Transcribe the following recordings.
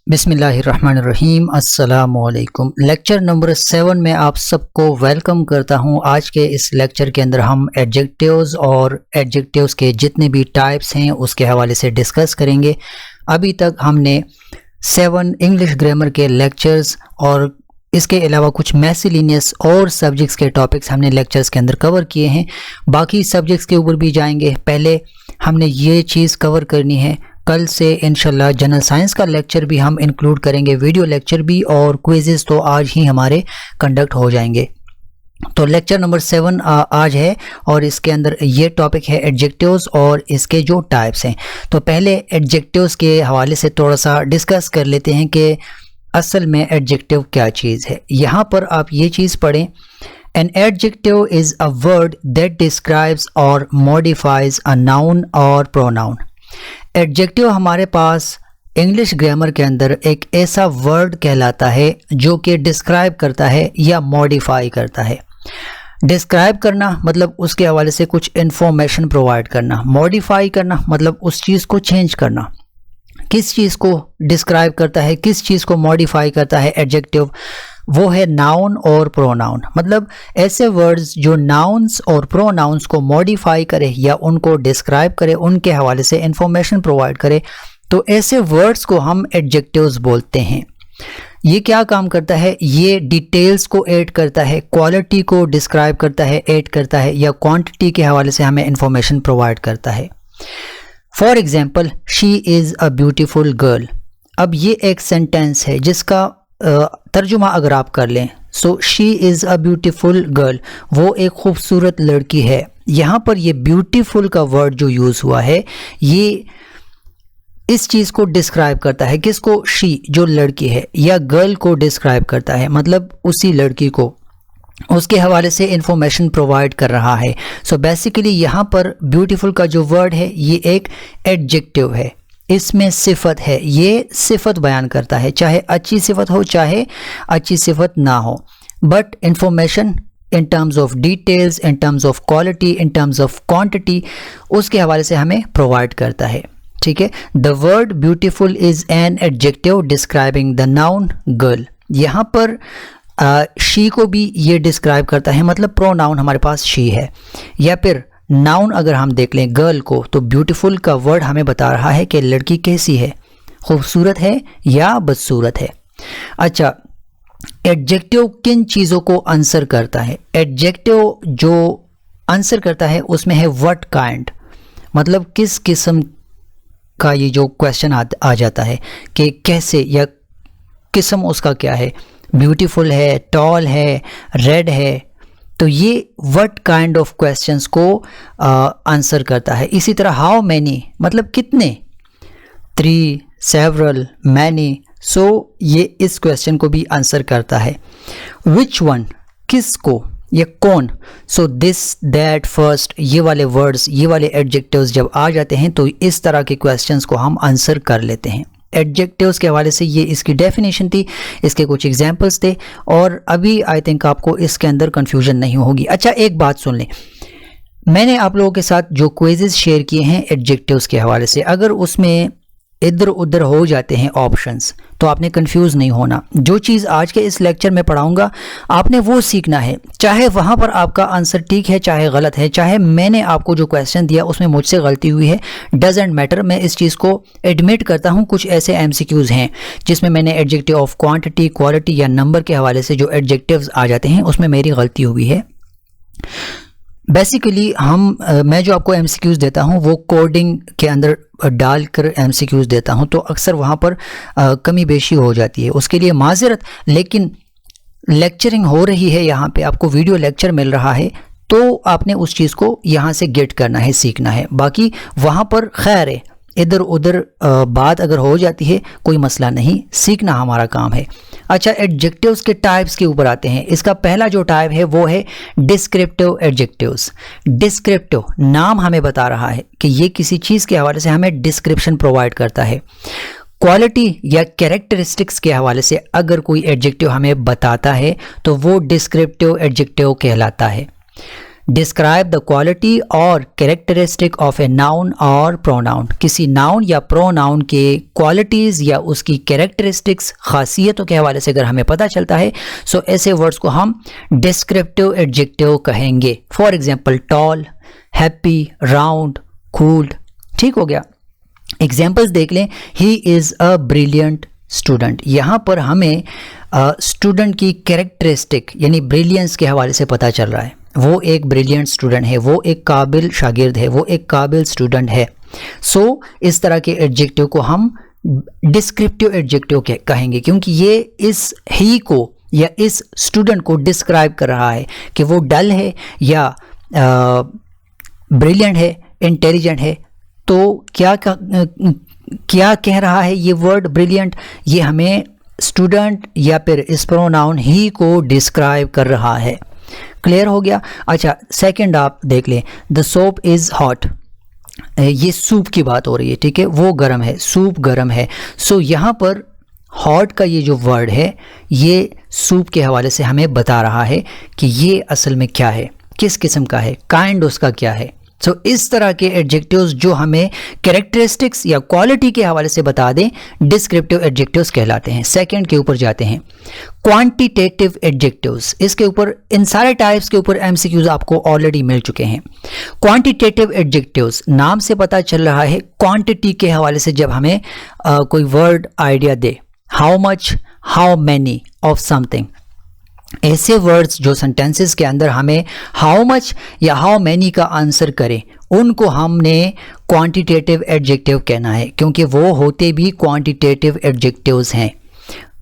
बिस्मिल्लाहिर्रहमानिर्रहीम अस्सलामुअलैकुम। Lecture number 7 में आप सबको वेलकम करता हूं। आज के इस लेक्चर के अंदर हम एडजेक्टिव्स और एडजेक्टिव्स के जितने भी टाइप्स हैं उसके हवाले से डिस्कस करेंगे। अभी तक हमने 7 इंग्लिश ग्रामर के लेक्चर्स और इसके अलावा कुछ मैसिलिनियस और सब्जेक्ट्स के टॉपिक्स हमने लेक्चर्स के अंदर कवर किए हैं। बाकी सब्जेक्ट्स के ऊपर भी जाएंगे। पहले हमने ये चीज़ कवर करनी है। कल से इंशाल्लाह जनरल साइंस का लेक्चर भी हम इंक्लूड करेंगे, वीडियो लेक्चर भी, और क्विज़ेस तो आज ही हमारे कंडक्ट हो जाएंगे। तो लेक्चर नंबर 7 आज है और इसके अंदर ये टॉपिक है एडजेक्टिव्स और इसके जो टाइप्स हैं। तो पहले एडजेक्टिव्स के हवाले से थोड़ा सा डिस्कस कर लेते हैं कि असल में एडजेक्टिव क्या चीज़ है। यहाँ पर आप ये चीज़ पढ़ें, An adjective is a word that describes or modifies a noun or pronoun। Adjective हमारे पास इंग्लिश ग्रामर के अंदर एक ऐसा वर्ड कहलाता है जो कि डिस्क्राइब करता है या मॉडिफाई करता है। डिस्क्राइब करना मतलब उसके हवाले से कुछ इंफॉर्मेशन प्रोवाइड करना, मॉडिफाई करना मतलब उस चीज़ को चेंज करना। किस चीज़ को डिस्क्राइब करता है, किस चीज़ को मॉडिफाई करता है एडजेक्टिव, वो है नाउन और प्रोनाउन। मतलब ऐसे वर्ड्स जो नाउन्स और प्रोनाउंस को मॉडिफाई करे या उनको डिस्क्राइब करे, उनके हवाले से इंफॉर्मेशन प्रोवाइड करे, तो ऐसे वर्ड्स को हम एडजेक्टिव्स बोलते हैं। ये क्या काम करता है? ये डिटेल्स को ऐड करता है, क्वालिटी को डिस्क्राइब करता है, ऐड करता है, या क्वांटिटी के हवाले से हमें इंफॉर्मेशन प्रोवाइड करता है। For example, she is a beautiful girl. अब ये एक सेंटेंस है जिसका तर्जुमा अगर आप कर लें, so she is a beautiful girl, वो एक खूबसूरत लड़की है। यहाँ पर ये ब्यूटीफुल का वर्ड जो यूज़ हुआ है ये इस चीज़ को डिस्क्राइब करता है। किसको? शी जो लड़की है, या गर्ल को डिस्क्राइब करता है, मतलब उसी लड़की को, उसके हवाले से इंफॉर्मेशन प्रोवाइड कर रहा है। सो बेसिकली यहाँ पर ब्यूटीफुल का जो वर्ड है ये एक एडजेक्टिव है, इसमें सिफत है, ये सिफत बयान करता है, चाहे अच्छी सिफत हो चाहे अच्छी सिफत ना हो, but information in terms of details, in terms of quality, in terms of quantity उसके हवाले से हमें प्रोवाइड करता है। ठीक है। The word beautiful is an adjective describing the noun girl. यहाँ पर शी को भी ये डिस्क्राइब करता है, मतलब प्रोनाउन हमारे पास शी है। या फिर नाउन अगर हम देख लें गर्ल को, तो ब्यूटीफुल का वर्ड हमें बता रहा है कि लड़की कैसी है, खूबसूरत है या बदसूरत है। अच्छा, एडजेक्टिव किन चीज़ों को आंसर करता है? एडजेक्टिव जो आंसर करता है उसमें है व्हाट काइंड, मतलब किस किस्म का ये जो क्वेश्चन आ जाता है कि कैसे या किस्म उसका क्या है, ब्यूटीफुल है, टॉल है, रेड है, तो ये व्हाट काइंड ऑफ क्वेश्चंस को आंसर करता है। इसी तरह हाउ मैनी मतलब कितने, 3, सेवरल, मैनी, सो ये इस क्वेश्चन को भी आंसर करता है। विच वन किसको या कौन, सो दिस, दैट, फर्स्ट, ये वाले वर्ड्स, ये वाले एडजेक्टिव्स जब आ जाते हैं तो इस तरह के क्वेश्चंस को हम आंसर कर लेते हैं। एडजेक्टिव्स के हवाले से ये इसकी डेफिनेशन थी, इसके कुछ एग्जांपल्स थे, और अभी आई थिंक आपको इसके अंदर कंफ्यूजन नहीं होगी। अच्छा, एक बात सुन लें, मैंने आप लोगों के साथ जो क्विज़ेस शेयर किए हैं एडजेक्टिव्स के हवाले से, अगर उसमें इधर उधर हो जाते हैं ऑप्शंस तो आपने कंफ्यूज नहीं होना। जो चीज़ आज के इस लेक्चर में पढ़ाऊंगा आपने वो सीखना है, चाहे वहाँ पर आपका आंसर ठीक है चाहे गलत है, चाहे मैंने आपको जो क्वेश्चन दिया उसमें मुझसे गलती हुई है, डजेंट मैटर। मैं इस चीज़ को एडमिट करता हूँ। कुछ ऐसे एमसीक्यूज़ हैं जिसमें मैंने एडजेक्टिव ऑफ क्वांटिटी, क्वालिटी या नंबर के हवाले से जो एडजेक्टिव्स आ जाते हैं उसमें मेरी गलती हुई है। बेसिकली मैं जो आपको एमसीक्यूज़ देता हूँ वो कोडिंग के अंदर डालकर एमसीक्यूज़ देता हूँ, तो अक्सर वहाँ पर कमी बेशी हो जाती है, उसके लिए माजरत। लेकिन लेक्चरिंग हो रही है, यहाँ पे आपको वीडियो लेक्चर मिल रहा है, तो आपने उस चीज़ को यहाँ से गेट करना है, सीखना है। बाकी वहाँ पर खैर है, इधर उधर बात अगर हो जाती है कोई मसला नहीं, सीखना हमारा काम है। अच्छा, एडजेक्टिव्स के टाइप्स के ऊपर आते हैं। इसका पहला जो टाइप है वो है डिस्क्रिप्टिव एडजेक्टिव्स। डिस्क्रिप्टिव नाम हमें बता रहा है कि ये किसी चीज़ के हवाले से हमें डिस्क्रिप्शन प्रोवाइड करता है। क्वालिटी या कैरेक्टरिस्टिक्स के हवाले से अगर कोई एडजेक्टिव हमें बताता है तो वो डिस्क्रिप्टिव एडजेक्टिव कहलाता है। डिस्क्राइब द क्वालिटी और कैरेक्टरिस्टिक ऑफ ए नाउन और प्रोनाउन। किसी नाउन या प्रोनाउन के क्वालिटीज़ या उसकी कैरेक्टरिस्टिक्स, खासियतों के हवाले से अगर हमें पता चलता है सो ऐसे वर्ड्स को हम डिस्क्रिप्टिव एडजेक्टिव कहेंगे। For example tall, happy, round, cooled. ठीक हो गया। एग्जाम्पल्स देख लें। He is a brilliant student. यहाँ पर हमें स्टूडेंट की कैरेक्टरिस्टिक यानी ब्रिलियंस के हवाले से पता चल रहा है। वो एक ब्रिलियंट स्टूडेंट है, वो एक काबिल शागिर्द है, वो एक काबिल स्टूडेंट है। सो इस तरह के एडजेक्टिव को हम डिस्क्रिप्टिव एडजेक्टिव कहेंगे, क्योंकि ये इस ही को या इस स्टूडेंट को डिस्क्राइब कर रहा है कि वो डल है या ब्रिलियंट है, इंटेलिजेंट है। तो क्या कह रहा है ये वर्ड ब्रिलियंट? ये हमें स्टूडेंट या फिर इस प्रोनाउन ही को डिस्क्राइब कर रहा है। क्लियर हो गया। अच्छा, सेकंड आप देख लें। The soap is hot. ये सूप की बात हो रही है, ठीक है, वो गर्म है, सूप गर्म है। सो यहाँ पर हॉट का ये जो वर्ड है ये सूप के हवाले से हमें बता रहा है कि ये असल में क्या है, किस किस्म का है, काइंड उसका क्या है। सो इस तरह के एडजेक्टिव्स जो हमें कैरेक्टरिस्टिक्स या क्वालिटी के हवाले से बता दें, डिस्क्रिप्टिव एडजेक्टिव्स कहलाते हैं। सेकंड के ऊपर जाते हैं, क्वांटिटेटिव एडजेक्टिव्स। इसके ऊपर, इन सारे टाइप्स के ऊपर एमसीक्यूज आपको ऑलरेडी मिल चुके हैं। क्वांटिटेटिव एडजेक्टिव्स, नाम से पता चल रहा है क्वांटिटी के हवाले से जब हमें कोई word idea they, how much, how many of something. ऐसे वर्ड्स जो सेंटेंसेस के अंदर हमें हाउ मच या हाउ मैनी का आंसर करें, उनको हमने क्वांटिटेटिव एडजेक्टिव कहना है, क्योंकि वो होते भी क्वांटिटेटिव एडजेक्टिव्स हैं।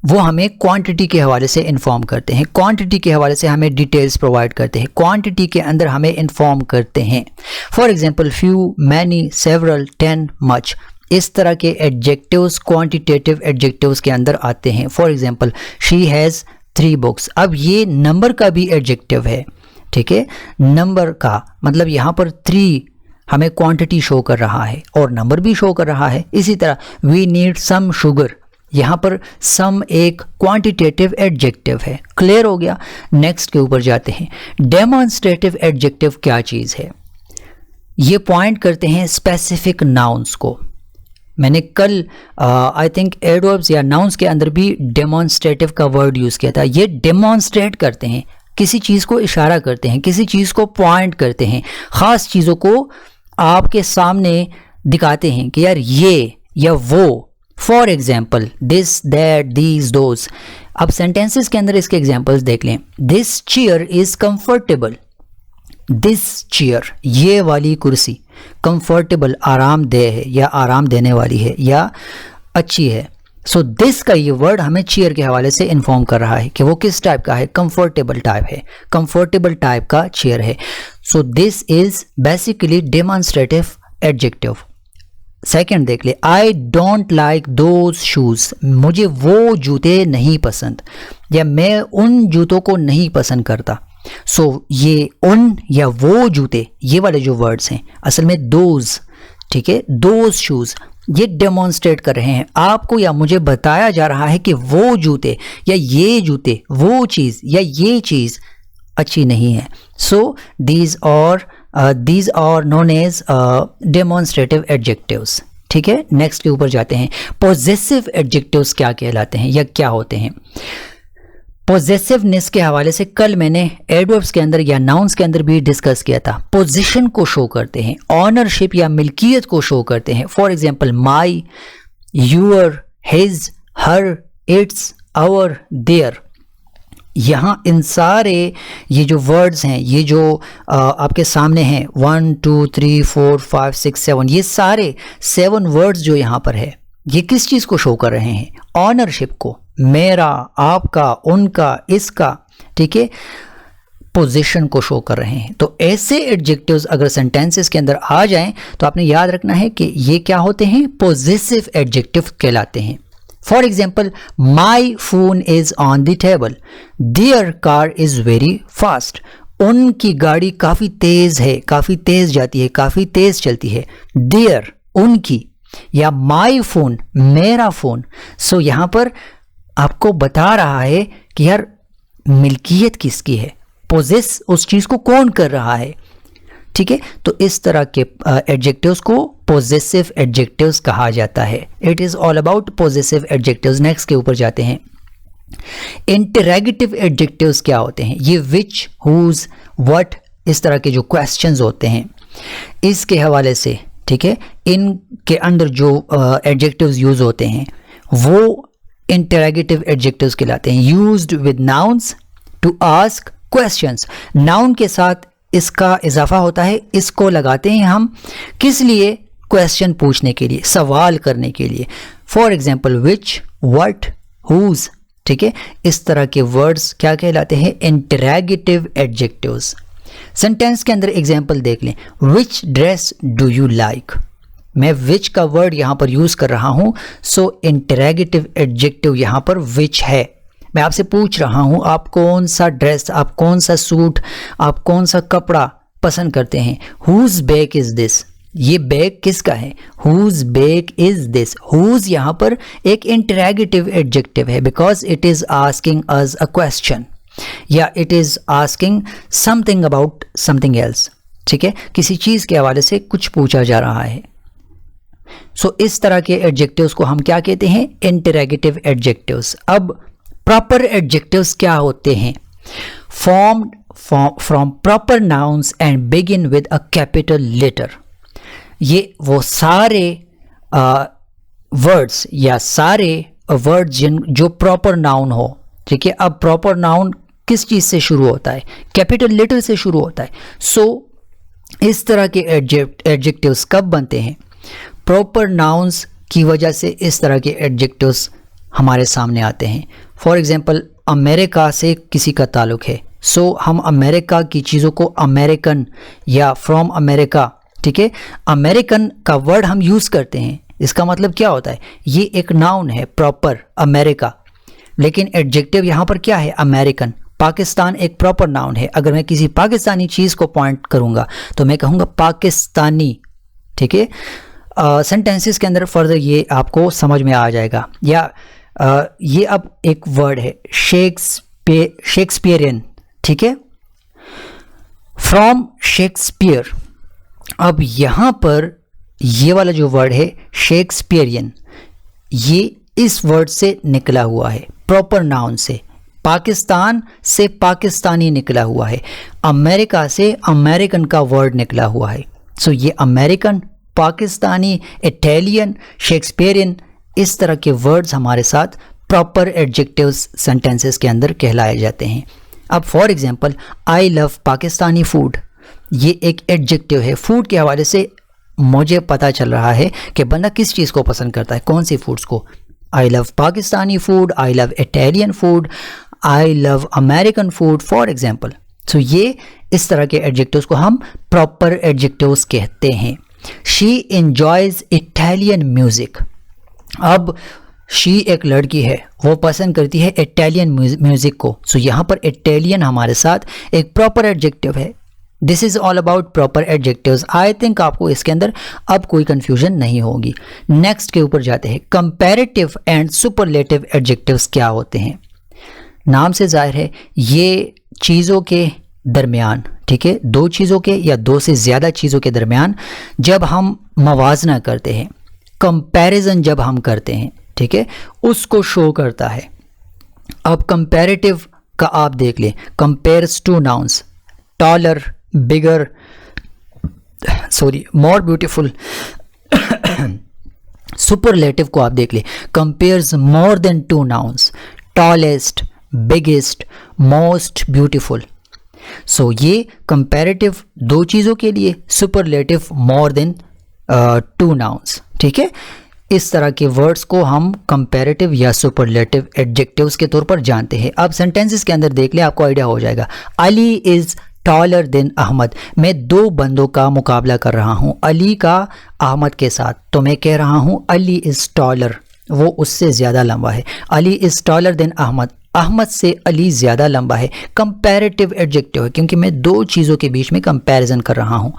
वो हमें क्वांटिटी के हवाले से इन्फॉर्म करते हैं, क्वांटिटी के हवाले से हमें डिटेल्स प्रोवाइड करते हैं, क्वांटिटी के अंदर हमें इन्फॉर्म करते हैं। For example few, many, several, 10, much. इस तरह के एडजेक्टिव्स क्वांटिटेटिव एडजेक्टिव्स के अंदर आते हैं। For example she has 3 books. अब ये नंबर का भी एडजेक्टिव है, ठीक है, नंबर का मतलब यहाँ पर 3 हमें क्वांटिटी शो कर रहा है और नंबर भी शो कर रहा है। इसी तरह वी नीड सम शुगर, यहाँ पर सम एक क्वांटिटेटिव एडजेक्टिव है। क्लियर हो गया। नेक्स्ट के ऊपर जाते हैं। डेमोन्स्ट्रेटिव एडजेक्टिव क्या चीज़ है? ये पॉइंट करते हैं स्पेसिफिक नाउन्स को। मैंने कल आई थिंक एडवर्ब्स या नाउन्स के अंदर भी डेमोन्स्ट्रेटिव का वर्ड यूज़ किया था। ये डेमोन्स्ट्रेट करते हैं, किसी चीज़ को इशारा करते हैं, किसी चीज़ को पॉइंट करते हैं, ख़ास चीज़ों को आपके सामने दिखाते हैं कि यार ये या वो। For example this, that, these, those. अब सेंटेंसेस के अंदर इसके एग्जाम्पल्स देख लें। This chair is comfortable. This chair, ये वाली कुर्सी, कंफर्टेबल, आरामदेह है या आराम देने वाली है या अच्छी है। सो दिस का ये वर्ड हमें चेयर के हवाले से इन्फॉर्म कर रहा है कि वो किस टाइप का है, कंफर्टेबल टाइप है, कंफर्टेबल टाइप का चेयर है। So this is basically demonstrative adjective. Second देख ले। I don't like those shoes. मुझे वो जूते नहीं पसंद या मैं उन जूतों को नहीं पसंद करता। सो ये उन या वो जूते, ये वाले जो वर्ड्स हैं असल में दोज, ठीक है, दोज शूज, ये डेमोन्स्ट्रेट कर रहे हैं आपको या मुझे बताया जा रहा है कि वो जूते या ये जूते, वो चीज़ या ये चीज़ अच्छी नहीं है। So these are known as demonstrative adjectives. ठीक है, नेक्स्ट के ऊपर जाते हैं। पॉजेसिव एडजेक्टिव्स क्या कहलाते हैं या क्या होते हैं? पॉजेसिवनेस के हवाले से कल मैंने एडवर्ब्स के अंदर या नाउन्स के अंदर भी डिस्कस किया था। पोजीशन को शो करते हैं, ऑनरशिप या मिल्कियत को शो करते हैं। For example my, your, his, her, its, our, their. यहाँ इन सारे ये जो वर्ड्स हैं, ये जो आपके सामने हैं 1 2 3 4 5 6 7, ये सारे 7 वर्ड्स जो यहाँ पर है, ये किस चीज़ को शो कर रहे हैं? ऑनरशिप को, मेरा, आपका, उनका, इसका, ठीक है, पोजीशन को शो कर रहे हैं। तो ऐसे एडजेक्टिव्स अगर सेंटेंसेस के अंदर आ जाएं तो आपने याद रखना है कि ये क्या होते हैं? पॉजेसिव एडजेक्टिव कहलाते हैं। For example my phone is on the table, their car is very fast. उनकी गाड़ी काफ़ी तेज़ है, काफ़ी तेज़ जाती है, काफ़ी तेज़ चलती है। देयर, उनकी, या माई फोन, मेरा फ़ोन। सो यहाँ पर आपको बता रहा है कि यार मिल्कियत किसकी है, पोजेस उस चीज को कौन कर रहा है, ठीक है। तो इस तरह के एडजेक्टिव्स को पोजेसिव एडजेक्टिव्स कहा जाता है। It is all about possessive adjectives. Next के ऊपर जाते हैं। इंटरैगेटिव एडजेक्टिव्स क्या होते हैं? ये विच, हुज, व्हाट, इस तरह के जो क्वेश्चंस होते हैं इसके हवाले से, ठीक है, इनके अंदर जो एडजेक्टिव्स यूज होते हैं वो इंटरैगेटिव एडजेक्टिव्स कहलाते हैं। Used with nouns to ask questions. Noun के साथ इसका इजाफा होता है, इसको लगाते हैं हम किस लिए? क्वेश्चन पूछने के लिए, सवाल करने के लिए। For example which, what, whose, ठीक है। इस तरह के वर्ड्स क्या कहलाते हैं? Interrogative adjectives. सेंटेंस के अंदर एग्जाम्पल देख लें। विच ड्रेस डू यू लाइक। मैं विच का वर्ड यहां पर यूज कर रहा हूं, सो इंटरैगेटिव एडजेक्टिव यहां पर विच है। मैं आपसे पूछ रहा हूं आप कौन सा ड्रेस, आप कौन सा सूट, आप कौन सा कपड़ा पसंद करते हैं। Whose bag is this. ये बैग किसका है? Whose bag is this. Whose यहां पर एक इंटरैगेटिव एडजेक्टिव है because it is asking us a question या it is asking something about something else, ठीक है। किसी चीज के हवाले से कुछ पूछा जा रहा है। सो इस तरह के एडजेक्टिव्स को हम क्या कहते हैं? Interrogative adjectives. अब प्रॉपर एडजेक्टिव्स क्या होते हैं? Formed from proper nouns and begin with a capital letter. ये वो सारे वर्ड्स या सारे वर्ड्स जो प्रॉपर नाउन हो, ठीक है। अब प्रॉपर नाउन किस चीज से शुरू होता है? कैपिटल लेटर से शुरू होता है। सो इस तरह के एडजेक्टिव्स कब बनते हैं? प्रॉपर नाउन्स की वजह से इस तरह के एडजेक्टिव्स हमारे सामने आते हैं। फॉर एग्जाम्पल अमेरिका से किसी का ताल्लुक है, सो हम अमेरिका की चीज़ों को अमेरिकन या फ्रॉम अमेरिका, ठीक है, अमेरिकन का वर्ड हम यूज़ करते हैं। इसका मतलब क्या होता है? ये एक नाउन है प्रॉपर अमेरिका, लेकिन एडजेक्टिव यहाँ पर क्या है? अमेरिकन। पाकिस्तान एक प्रॉपर नाउन है। अगर मैं किसी पाकिस्तानी चीज़ को पॉइंट करूँगा तो मैं कहूँगा पाकिस्तानी, ठीक है। सेंटेंसेस के अंदर फर्दर ये आपको समझ में आ जाएगा। या ये अब एक वर्ड है शेक्सपियरियन, ठीक है, फ्रॉम शेक्सपियर। अब यहाँ पर ये वाला जो वर्ड है शेक्सपियरियन, ये इस वर्ड से निकला हुआ है, प्रॉपर नाउन से। पाकिस्तान से पाकिस्तानी निकला हुआ है, अमेरिका से अमेरिकन का वर्ड निकला हुआ है। सो ये अमेरिकन, पाकिस्तानी, इटालियन, शेक्सपियरियन, इस तरह के वर्ड्स हमारे साथ प्रॉपर एडजेक्टिव्स सेंटेंसेस के अंदर कहलाए जाते हैं। अब for example I love Pakistani food, ये एक एडजेक्टिव है। फूड के हवाले से मुझे पता चल रहा है कि बंदा किस चीज़ को पसंद करता है, कौन सी फूड्स को। I love Pakistani food, I love Italian food, I love American food, for example. So ये इस तरह के एडजेक्टिव्स को हम प्रॉपर एडजेक्टिव्स कहते हैं। She enjoys Italian music. अब शी एक लड़की है, वो पसंद करती है इटालियन म्यूजिक को। सो यहाँ पर इटालियन हमारे साथ एक प्रॉपर एडजेक्टिव है। This is all about proper adjectives. I think आपको इसके अंदर अब कोई कंफ्यूजन नहीं होगी। नेक्स्ट के ऊपर जाते हैं। कंपैरेटिव एंड सुपरलेटिव एडजेक्टिव्स क्या होते हैं? नाम से जाहिर है ये चीज़ों के दरमियान, ठीक है, दो चीज़ों के या दो से ज़्यादा चीज़ों के दरमियान जब हम मवाजना करते हैं, कंपैरिजन जब हम करते हैं, ठीक है, उसको शो करता है। अब कंपैरेटिव का आप देख लें, compares two nouns, taller, bigger, more beautiful. Superlative को आप देख लें, compares more than two nouns, tallest, biggest, most beautiful. So ये कंपैरेटिव दो चीज़ों के लिए, superlative more than two nouns, ठीक है। इस तरह के वर्ड्स को हम कंपैरेटिव या सुपरलेटिव एडजेक्टिव्स के तौर पर जानते हैं। अब सेंटेंसेस के अंदर देख ले, आपको आइडिया हो जाएगा। Ali is taller than Ahmed. मैं दो बंदों का मुकाबला कर रहा हूँ, अली का अहमद के साथ, तो मैं कह रहा हूँ अली इज टॉलर, वो उससे ज़्यादा लंबा है। Ali is taller than Ahmed, Ahmed से अली ज़्यादा लंबा है। कंपैरेटिव एडजेक्टिव है क्योंकि मैं दो चीज़ों के बीच में कंपैरिजन कर रहा हूँ।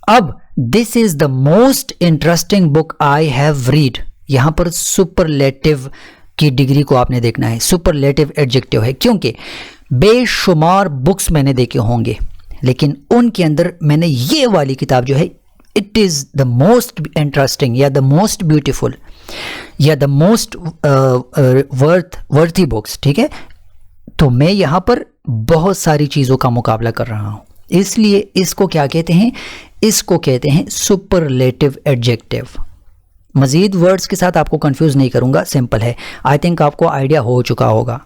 अब this is the most interesting book I have read, यहाँ पर सुपरलेटिव की डिग्री को आपने देखना है। सुपरलेटिव एडजेक्टिव है क्योंकि बेशुमार बुक्स मैंने देखे होंगे, लेकिन उनके अंदर मैंने ये वाली किताब जो है, it is the most interesting या द मोस्ट ब्यूटीफुल या द मोस्ट वर्थी बुक्स, ठीक है। तो मैं यहाँ पर बहुत सारी चीज़ों का मुकाबला कर रहा हूँ, इसलिए इसको क्या कहते हैं, इसको कहते हैं सुपरलेटिव एडजेक्टिव। मज़ीद वर्ड्स के साथ आपको कंफ्यूज नहीं करूँगा, सिंपल है, आई थिंक आपको आइडिया हो चुका होगा।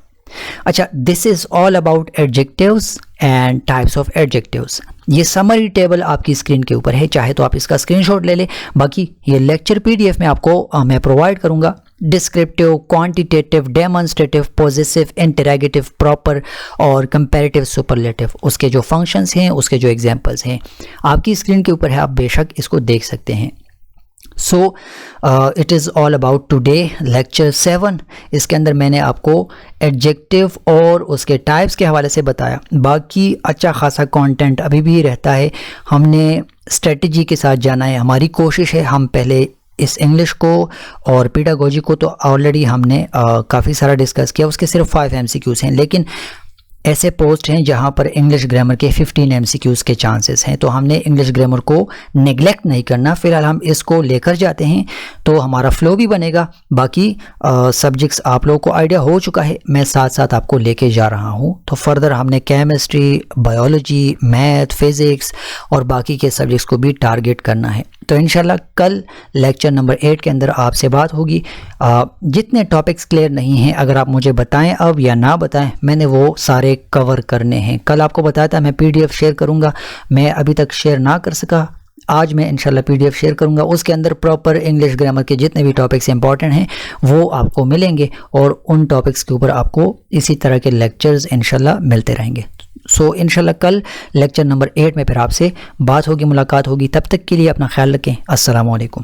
अच्छा, this is all about adjectives and types of adjectives. ये समरी टेबल आपकी स्क्रीन के ऊपर है, चाहे तो आप इसका स्क्रीनशॉट ले लें। बाकी ये लेक्चर पीडीएफ में आपको मैं प्रोवाइड करूँगा। Descriptive, quantitative, demonstrative, positive, interrogative, proper और कंपैरेटिव सुपरलेटिव, उसके जो फंक्शंस हैं, उसके जो एग्जांपल्स हैं, आपकी स्क्रीन के ऊपर है, आप बेशक इसको देख सकते हैं। So it is all about today lecture 7। इसके अंदर मैंने आपको एडजेक्टिव और उसके टाइप्स के हवाले से बताया। बाकी अच्छा खासा कंटेंट अभी भी रहता है, हमने स्ट्रेटजी के साथ जाना है। हमारी कोशिश है हम पहले इस इंग्लिश को और पेडागोजी को तो ऑलरेडी हमने काफ़ी सारा डिस्कस किया, उसके सिर्फ 5 MCQs हैं, लेकिन ऐसे पोस्ट हैं जहां पर इंग्लिश ग्रामर के 15 MCQs के चांसेस हैं। तो हमने इंग्लिश ग्रामर को नेग्लेक्ट नहीं करना, फिलहाल हम इसको लेकर जाते हैं तो हमारा फ्लो भी बनेगा। बाकी सब्जेक्ट्स आप लोगों को आइडिया हो चुका है, मैं साथ साथ आपको लेके जा रहा हूं। तो फर्दर हमने केमिस्ट्री, बायोलॉजी, मैथ, फिज़िक्स और बाकी के सब्जेक्ट्स को भी टारगेट करना है। तो इंशाल्लाह कल लेक्चर नंबर 8 के अंदर आपसे बात होगी। जितने टॉपिक्स क्लियर नहीं हैं, अगर आप मुझे बताएं अब या ना बताएं, मैंने वो सारे कवर करने हैं। कल आपको बताया था मैं PDF शेयर करूंगा, मैं अभी तक शेयर ना कर सका, आज मैं इंशाल्लाह PDF शेयर करूंगा। उसके अंदर प्रॉपर इंग्लिश ग्रामर के जितने भी टॉपिक्स इंपॉर्टेंट हैं वो आपको मिलेंगे और उन टॉपिक्स के ऊपर आपको इसी तरह के लेक्चर्स इंशाल्लाह मिलते रहेंगे। सो इंशाल्लाह कल लेक्चर नंबर 8 में फिर आपसे बात होगी, मुलाकात होगी। तब तक के लिए अपना ख्याल रखें। अस्सलाम वालेकुम।